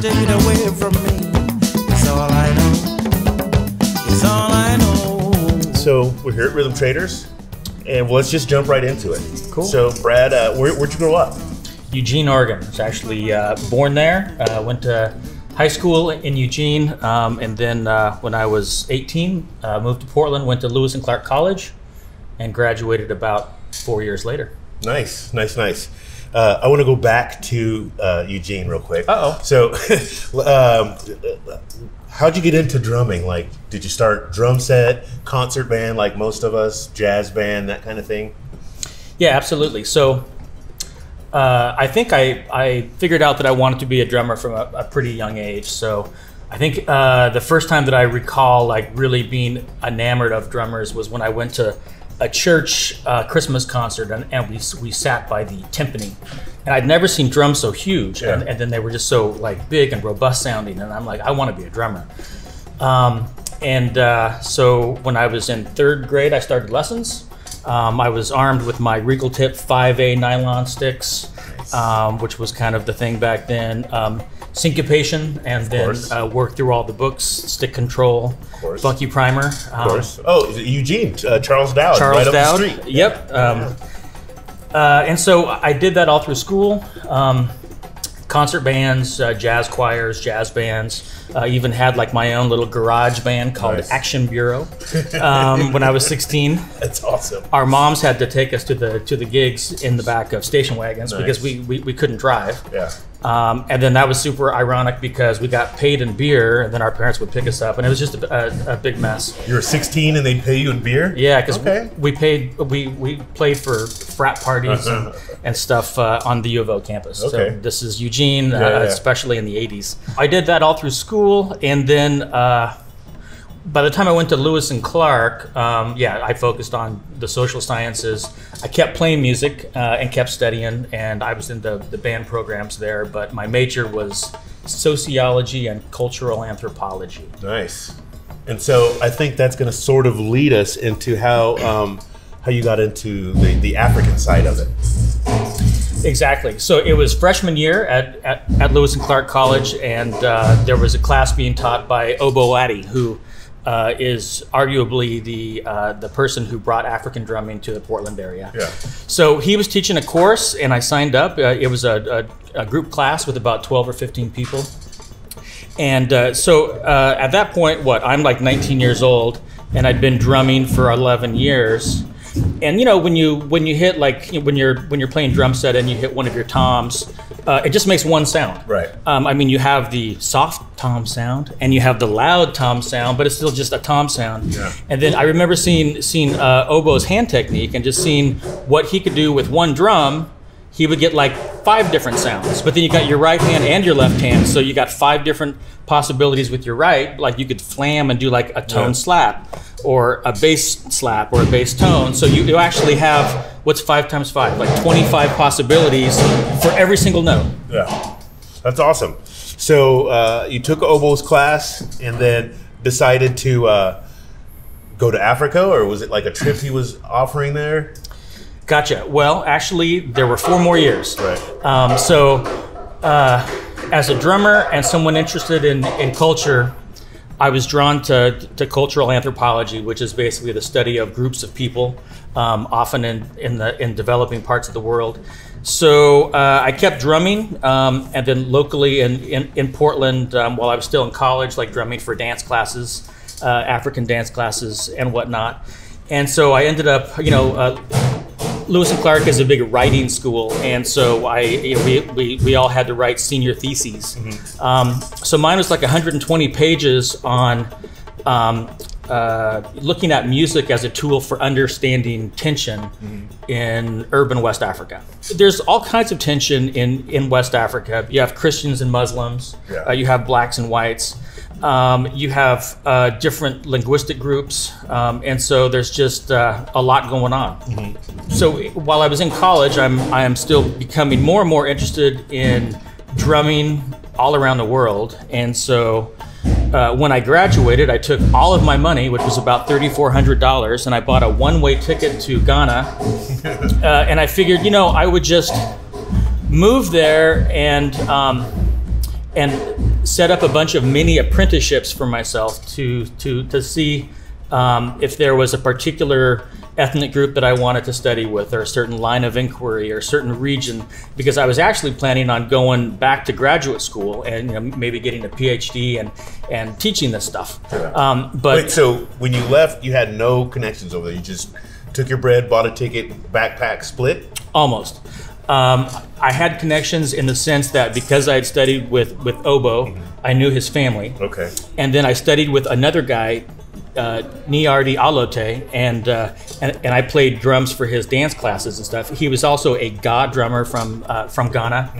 take it away from me. It's all I know. It's all I know. So we're here at Rhythm Traders, and let's just jump right into it. Cool. So Brad, where'd you grow up? Eugene, Oregon. I was actually born there. Went to high school in Eugene, and then when I was 18, moved to Portland, went to Lewis and Clark College, and graduated about 4 years later. Nice, nice, nice. I want to go back to Eugene real quick. Uh-oh. So, how'd you get into drumming? Like, did you start drum set, concert band, like most of us, jazz band, that kind of thing? Yeah, absolutely. So, I think I figured out that I wanted to be a drummer from a pretty young age. So, I think the first time that I recall like really being enamored of drummers was when I went to a church Christmas concert, and we sat by the timpani, and I'd never seen drums so huge, Yeah. and then they were just so like big and robust sounding, and I'm like, I want to be a drummer. So when I was in third grade, I started lessons. I was armed with my Regal Tip 5A nylon sticks, which was kind of the thing back then. Syncopation, and then work through all the books, stick control, funky primer. Of course. Oh, Eugene, Charles Dowd, Charles right Dowd. up the street. Yep. And so I did that all through school. Concert bands, jazz choirs, jazz bands. Even had like my own little garage band called Nice. Action Bureau when I was 16. That's awesome. Our moms had to take us to the gigs in the back of station wagons Nice. because we couldn't drive. Yeah. And then that was super ironic because we got paid in beer, and then our parents would pick us up, and it was just a big mess. You were 16 and they'd pay you in beer? Yeah, because Okay. we played for frat parties and stuff on the U of O campus. Okay. So this is Eugene, Yeah. especially in the 80s. I did that all through school, and then by the time I went to Lewis and Clark, I focused on the social sciences. I kept playing music and kept studying, and I was in the band programs there, but my major was sociology and cultural anthropology. Nice. And so I think that's going to sort of lead us into how you got into the African side of it. Exactly. So it was freshman year at Lewis and Clark College, and there was a class being taught by Obo Addy, who is arguably the person who brought African drumming to the Portland area. Yeah. So he was teaching a course, and I signed up. It was a group class with about 12 or 15 people. And so at that point, I'm like 19 years old, and I'd been drumming for 11 years. And you know, when you hit like when you're playing drum set and you hit one of your toms, it just makes one sound. Right. I mean, you have the soft tom sound and you have the loud tom sound, but it's still just a tom sound. Yeah. And then I remember seeing Obo's hand technique and just seeing what he could do with one drum. He would get like 5 different sounds, but then you got your right hand and your left hand, so you got 5 different possibilities with your right. Like you could flam and do like a tone slap, or a bass slap, or a bass tone. So you actually have, what's 5 times 5? Like 25 possibilities for every single note. Yeah. That's awesome. So you took Obo's class and then decided to go to Africa, or was it like a trip he was offering there? Gotcha. Well, actually, there were 4 more years. Right. As a drummer and someone interested in culture, I was drawn to cultural anthropology, which is basically the study of groups of people, often in developing parts of the world. So I kept drumming, and then locally in Portland, while I was still in college, like drumming for dance classes, African dance classes and whatnot. And so I ended up, Lewis and Clark is a big writing school, and so we all had to write senior theses. Mm-hmm. So mine was like 120 pages on looking at music as a tool for understanding tension in urban West Africa. There's all kinds of tension in West Africa. You have Christians and Muslims. Yeah. You have blacks and whites. You have different linguistic groups, and so there's just a lot going on. Mm-hmm. So while I was in college, I am still becoming more and more interested in drumming all around the world. And so when I graduated, I took all of my money, which was about $3,400, and I bought a one-way ticket to Ghana. And I figured, I would just move there and set up a bunch of mini apprenticeships for myself to see if there was a particular ethnic group that I wanted to study with, or a certain line of inquiry, or a certain region, because I was actually planning on going back to graduate school and maybe getting a PhD and teaching this stuff. Yeah. But wait, so when you left, you had no connections over there. You just took your bread, bought a ticket, backpack, split? Almost. I had connections in the sense that because I had studied with Obo, I knew his family. Okay. And then I studied with another guy, Niardi Alote, and I played drums for his dance classes and stuff. He was also a God drummer from Ghana,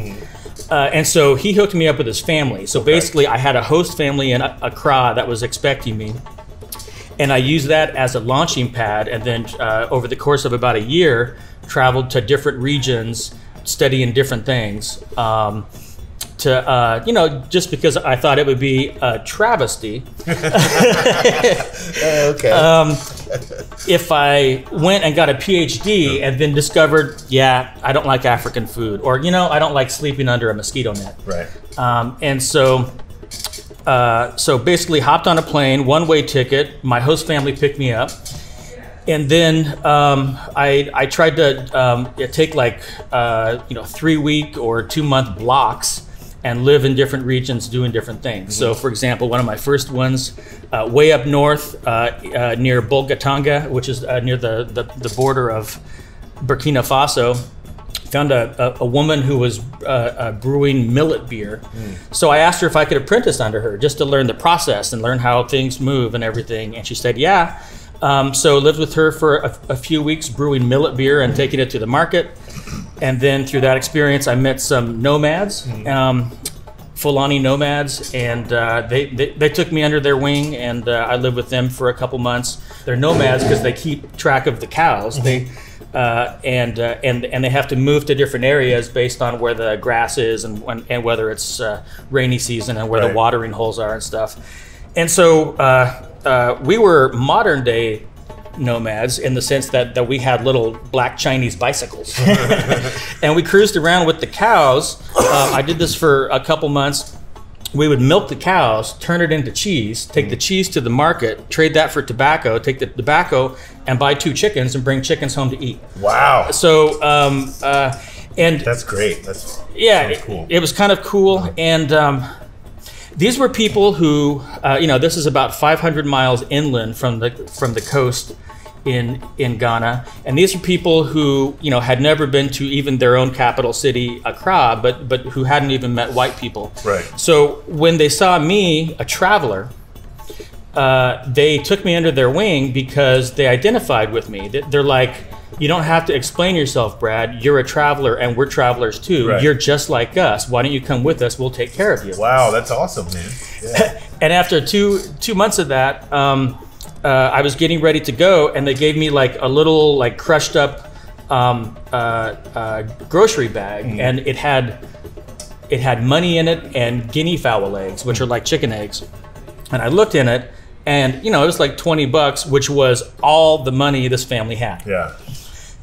and so he hooked me up with his family. So basically, I had a host family in Accra that was expecting me, and I used that as a launching pad. And then over the course of about a year, traveled to different regions, studying different things. Just because I thought it would be a travesty if I went and got a PhD and then discovered, I don't like African food, or I don't like sleeping under a mosquito net. Right. And so basically hopped on a plane, one-way ticket. My host family picked me up. And then I tried to take 3-week or 2-month blocks and live in different regions doing different things. So for example, one of my first ones, way up north near Bolgatanga, which is near the border of Burkina Faso, found a woman who was brewing millet beer. So I asked her if I could apprentice under her just to learn the process and learn how things move and everything. And she said, yeah. So lived with her for a few weeks brewing millet beer and taking it to the market. And then through that experience, I met some nomads, Fulani nomads, and they took me under their wing, and I lived with them for a couple months. They're nomads because they keep track of the cows. And they have to move to different areas based on where the grass is and whether it's rainy season and where the watering holes are and stuff. And so we were modern day nomads in the sense that we had little black Chinese bicycles and we cruised around with the cows. I did this for a couple months. We would milk the cows, turn it into cheese, take the cheese to the market, trade that for tobacco, take the tobacco and buy 2 chickens and bring chickens home to eat. Wow. So and that's great. That's cool. It was kind of cool. And these were people who, this is about 500 miles inland from the coast in Ghana, and these are people who had never been to even their own capital city, Accra, but who hadn't even met white people. Right. So when they saw me, a traveler, they took me under their wing because they identified with me. They're like, you don't have to explain yourself, Brad. You're a traveler, and we're travelers too. Right. You're just like us. Why don't you come with us? We'll take care of you. Wow, that's awesome, man. Yeah. And after two months of that, I was getting ready to go, and they gave me a little crushed up grocery bag, and it had money in it and guinea fowl eggs, which are like chicken eggs. And I looked in it, and it was like $20, which was all the money this family had. Yeah.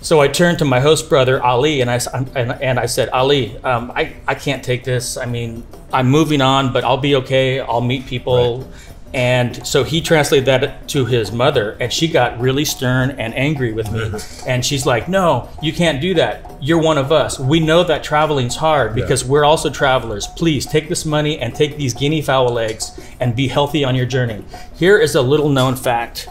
So I turned to my host brother Ali, and I said, Ali, I can't take this. I mean, I'm moving on, but I'll be okay. I'll meet people. Right. And so he translated that to his mother, and she got really stern and angry with me. And she's like, no, you can't do that. You're one of us. We know that traveling's hard because we're also travelers. Please take this money and take these guinea fowl eggs and be healthy on your journey. Here is a little known fact.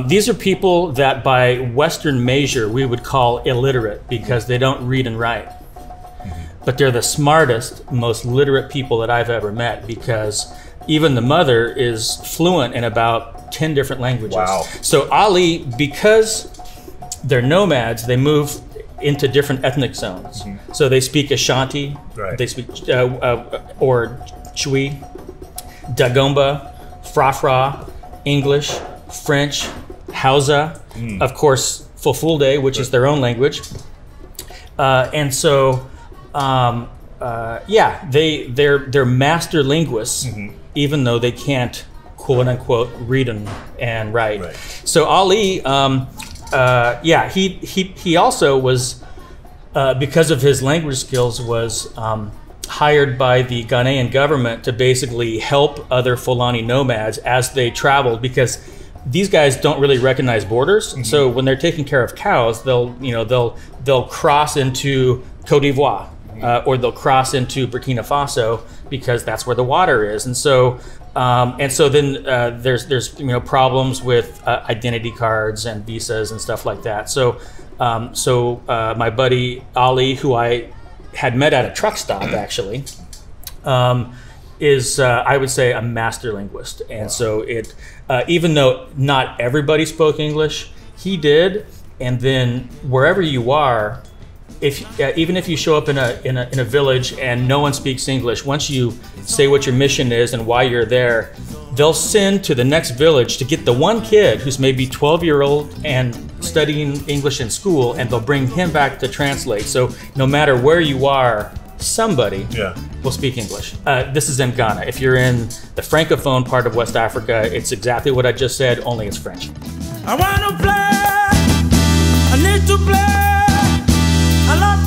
These are people that by Western measure we would call illiterate because they don't read and write. But they're the smartest, most literate people that I've ever met, because even the mother is fluent in about 10 different languages. Wow. So Ali, because they're nomads, they move into different ethnic zones. So they speak Ashanti, they speak or Chui, Dagomba, Frafra, English, French, Hausa, of course, Fulfulde, which is their own language. And so, they're master linguists, even though they can't, quote unquote, read and write. Right. So Ali, he also was, because of his language skills, was hired by the Ghanaian government to basically help other Fulani nomads as they traveled, because these guys don't really recognize borders. So when they're taking care of cows, they'll cross into Cote d'Ivoire, or they'll cross into Burkina Faso, because that's where the water is. And so then there's problems with identity cards and visas and stuff like that. So my buddy Ali, who I had met at a truck stop actually, is I would say a master linguist. And so even though not everybody spoke English, he did. And then wherever you are, even if you show up in a village and no one speaks English, once you say what your mission is and why you're there, they'll send to the next village to get the one kid who's maybe 12-year-old and studying English in school, and they'll bring him back to translate. So no matter where you are, somebody will speak English. This is in Ghana. If you're in the Francophone part of West Africa, it's exactly what I just said, only it's French. I want to play, I need to play, I love